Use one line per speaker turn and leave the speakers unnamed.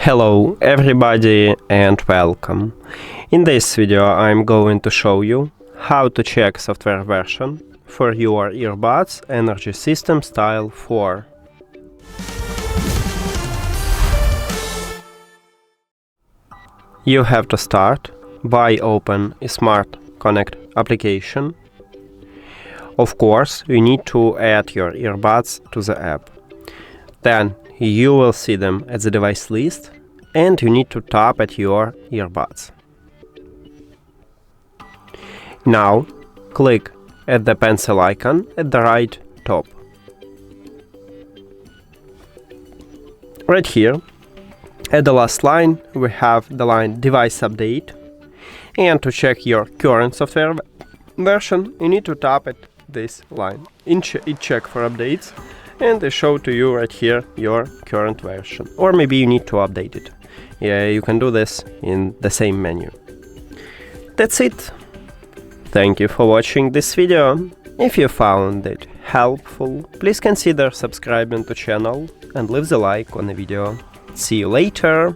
Hello everybody and welcome. In this video I'm going to show you how to check software version for your earbuds Energy System Style 4. You have to start by open a Smart Connect application. Of course, you need to add your earbuds to the app. Then you will see them at the device list and you need to tap at your earbuds. Now click at the pencil icon at the right top. Right here at the last line we have the line Device Update, and to check your current software version you need to tap at this line. It check for updates and they show to you right here your current version, or maybe you need to update it. Yeah, you can do this in the same menu. That's it. Thank you for watching this video. If you found it helpful, please consider subscribing to channel and leave the like on the video. See you later.